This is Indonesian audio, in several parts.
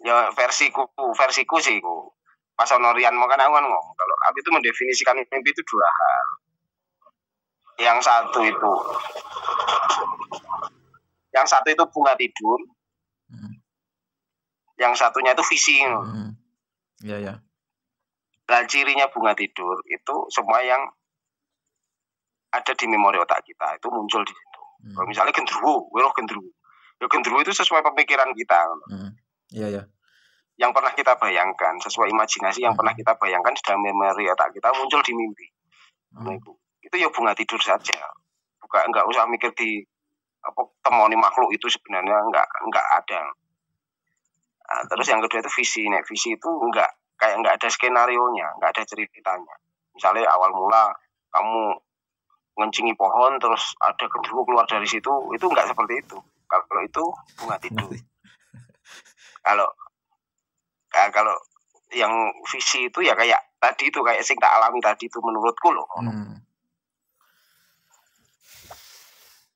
Ya versiku sih ku. Pas ono Rian mau kan aku kan ngomong kalau aku itu mendefinisikan mimpi itu dua hal. Yang satu itu bunga tidur. Yang satunya itu visi. Iya ya. Nah, cirinya bunga tidur itu semua yang ada di memori otak kita itu muncul di situ. Kalau misalnya gendruwo, ya gendruwo itu sesuai pemikiran kita. Iya ya. Yang pernah kita bayangkan, sesuai imajinasi yang pernah kita bayangkan di dalam memori otak kita muncul di mimpi. Itu ya bunga tidur saja. Enggak usah mikir di apa temoni makhluk itu sebenarnya enggak ada. Nah, terus yang kedua itu visi. Nek visi itu enggak ada skenario-nya, enggak ada ceritanya. Misalnya awal mula kamu ngencingi pohon terus ada gendruwo keluar dari situ, itu enggak seperti itu. Kalau itu bunga tidur. Kalau yang visi itu ya kayak tadi itu kayak sing tak alami tadi itu menurutku loh.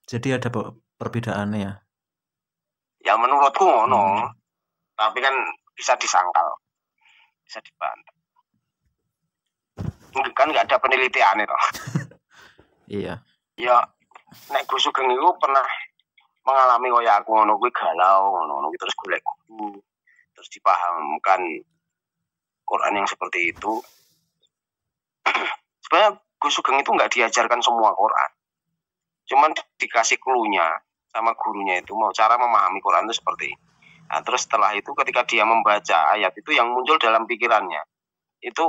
Jadi ada perbedaannya ya? Ya menurutku ngono. Tapi kan bisa disangkal, bisa dibantah. Kan nggak ada penelitian itu. Iya. Ya nek Gus Sugeng itu pernah mengalami kaya aku ngono kuwi galau ngono terus golek guru terus dipahamkan Quran yang seperti itu. Sebenarnya Gus Sugeng itu nggak diajarkan semua Quran. Cuman dikasih clue-nya sama gurunya itu mau cara memahami Quran itu seperti ini. Nah, terus setelah itu ketika dia membaca ayat itu yang muncul dalam pikirannya itu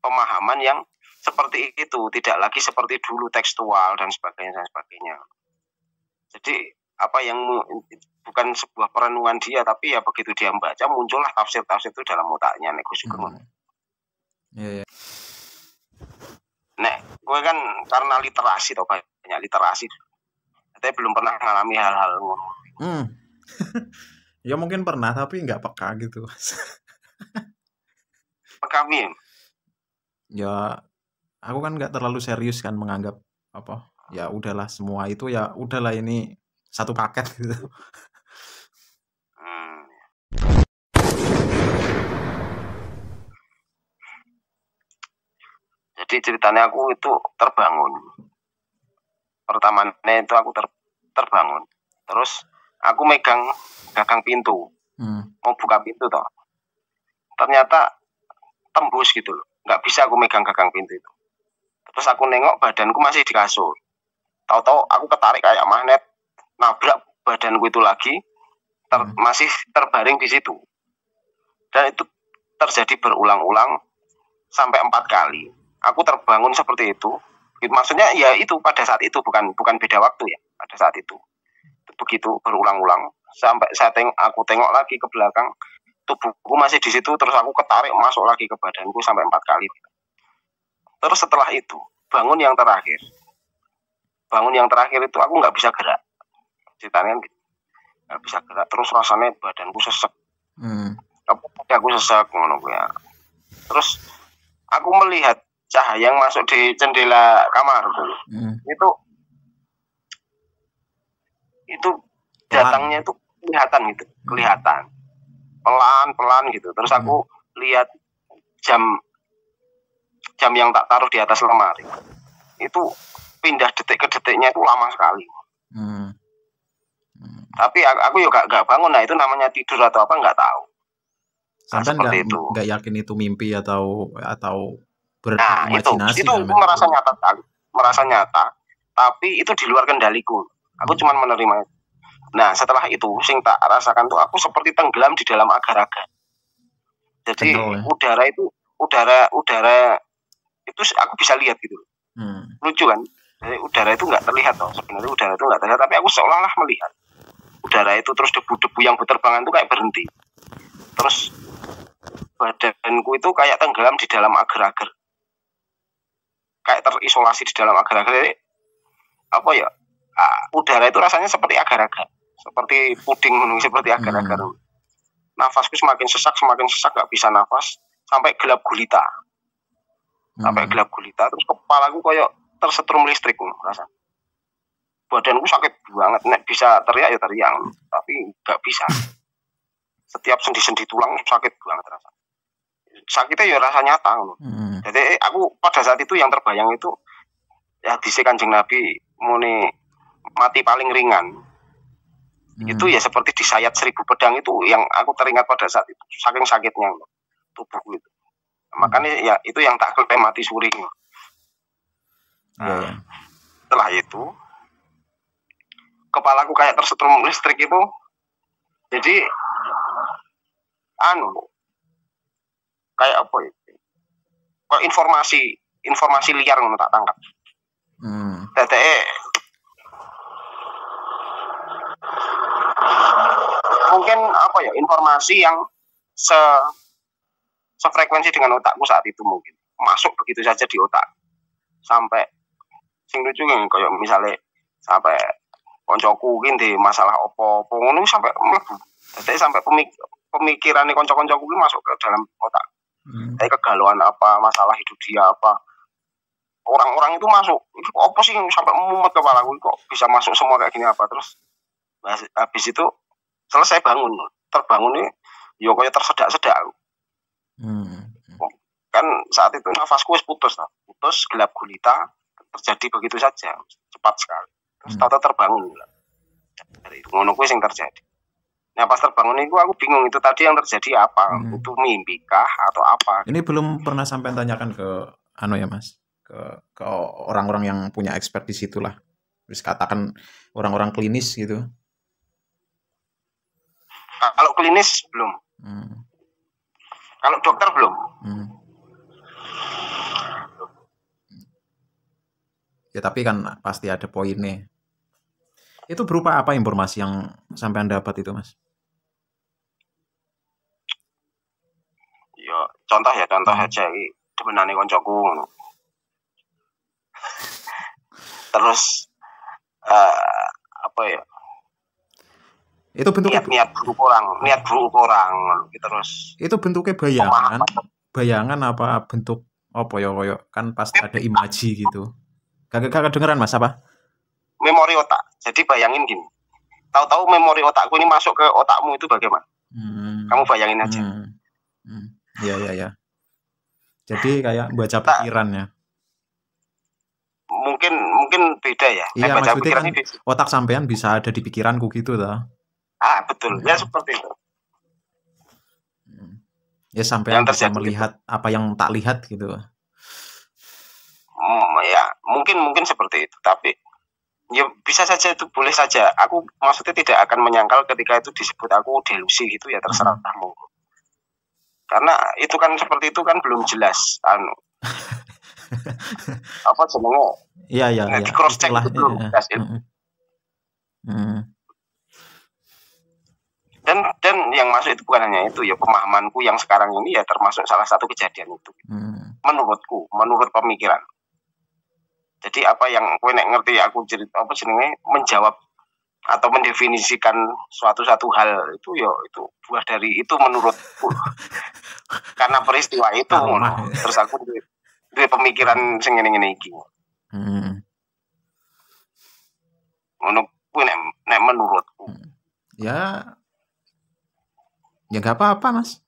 pemahaman yang seperti itu, tidak lagi seperti dulu tekstual dan sebagainya. Jadi apa yang bukan sebuah perenungan dia, tapi ya begitu dia membaca muncullah tafsir-tafsir itu dalam otaknya nek Gus Sugeng. Iya. Nek gue kan karena literasi toh banyak literasi, tapi belum pernah mengalami hal-hal ngono. Ya mungkin pernah tapi nggak peka gitu. Peka piye? Ya aku kan nggak terlalu serius kan menganggap apa ya udahlah semua itu ya udahlah ini satu paket gitu. Jadi ceritanya aku itu terbangun. Pertamanya itu aku terbangun. Terus aku megang gagang pintu. Mau buka pintu toh. Ternyata tembus gitu loh. Nggak bisa aku megang gagang pintu itu. Terus aku nengok badanku masih di kasur. Tahu-tahu aku ketarik kayak magnet, nabrak badanku itu lagi, masih terbaring di situ. Dan itu terjadi berulang-ulang sampai 4 kali. Aku terbangun seperti itu. Maksudnya ya itu pada saat itu bukan beda waktu ya. Pada saat itu begitu berulang-ulang sampai aku tengok lagi ke belakang, tubuhku masih di situ. Terus aku ketarik masuk lagi ke badanku sampai 4 kali. Terus setelah itu bangun yang terakhir itu aku nggak bisa gerak. Ceritanya nggak bisa gerak. Terus rasanya badanku sesek. Aku sesek ngono ya. Terus aku melihat cahaya yang masuk di jendela kamar. Itu datangnya itu kelihatan pelan gitu. Terus aku lihat jam yang tak taruh di atas lemari itu pindah detik ke detiknya itu lama sekali. Tapi aku juga gak bangun. Nah itu namanya tidur atau apa nggak tahu. Sampai nggak yakin itu mimpi atau berimajinasi. Itu merasa nyata, tapi itu di luar kendaliku. Aku cuma menerima itu. Nah setelah itu sing tak rasakan tuh aku seperti tenggelam di dalam agar-agar. Jadi udara itu aku bisa lihat gitu. Lucu kan? Jadi udara itu nggak terlihat toh. Sebenarnya udara itu nggak terlihat, tapi aku seolah-olah melihat udara itu. Terus debu-debu yang berterbangan itu kayak berhenti. Terus badanku itu kayak tenggelam di dalam agar-agar, kayak terisolasi di dalam agar-agar. Jadi apa ya? Udara itu rasanya seperti agar-agar, seperti puding, seperti agar-agar. Nafasku semakin sesak, nggak bisa nafas, sampai gelap gulita. Terus kepalaku kayak tersetrum listrik rasa. Badanku sakit banget, nek bisa teriak ya teriak, tapi nggak bisa. setiap sendi-sendi tulang sakit banget rasa. Sakitnya ya rasa nyata. Jadi aku pada saat itu yang terbayang itu ya hadis Kanjeng Nabi muni mati paling ringan. Itu ya seperti disayat 1000 pedang, itu yang aku teringat pada saat itu, saking sakitnya tubuhku itu. Makanya ya itu yang tak klaim mati suri. Setelah itu kepalaku kayak tersetrum listrik itu. Jadi kayak apa itu? Kayak informasi liar ngono tak tangkap. Mungkin apa ya, informasi yang sefrekuensi dengan otakku saat itu, mungkin masuk begitu saja di otak. Sampai sing lucu kan kayak misalnya sampai koncoku ki di masalah opo ngono sampai mlebu. Dadi sampai pemikirane kanca-kancaku ki masuk ke dalam otak. Kayak kegalauan apa, masalah hidup dia apa. Orang-orang itu masuk. Apa sih sampai mumet kepalaku kok bisa masuk semua kayak gini apa. Terus habis itu selesai bangun, terbangun nih yo kayak tersedak-sedak. Kan saat itu nafasku wis putus, gelap gulita, terjadi begitu saja, cepat sekali. Terus tata terbangun. Dari ngono kuwi sing terjadi. Nah pas terbangun itu aku bingung itu tadi yang terjadi apa, itu mimpi kah atau apa? Ini belum pernah sampai tanyakan ke ya Mas, ke orang-orang yang punya expert di situ lah. Terus katakan orang-orang klinis gitu. Kalau klinis belum. Kalau dokter belum. Ya tapi kan pasti ada poinnya. Itu berupa apa informasi yang sampai Anda dapat itu, Mas? Ya contoh aja demenane koncoku. Terus apa ya? Itu bentuknya niat buruk orang terus. Itu bentuknya bayangan apa bentuk apa ya kan pasti ada imaji gitu. Gak kedengeran Mas apa? Memori otak. Jadi bayangin gini. Tahu-tahu memori otakku ini masuk ke otakmu itu bagaimana? Kamu bayangin aja. Iya. Jadi kayak baca pikirannya. Mungkin beda ya. Iya, baca pikiran kan otak sampean bisa ada di pikiranku gitu toh. Betul. Ya seperti itu. Ya sampean bisa melihat itu apa yang tak lihat gitu. Ya, mungkin seperti itu, tapi ya bisa saja, itu boleh saja. Aku maksudnya tidak akan menyangkal ketika itu disebut aku delusi gitu, ya terserah kamu. Karena itu kan seperti itu kan belum jelas apa jenenge? Iya. Di cross check itu belum jelas. Dan yang masuk itu bukan hanya itu ya, pemahamanku yang sekarang ini ya termasuk salah satu kejadian itu. Menurut pemikiran. Jadi apa yang kowe nek ngerti aku cerita apa jenenge menjawab atau mendefinisikan suatu hal itu ya itu buah dari itu menurutku. Karena peristiwa itu terus aku duwe pemikiran sing ngene-ngene iki. Ngono kuwi nek menurutku. Ya enggak apa-apa, Mas.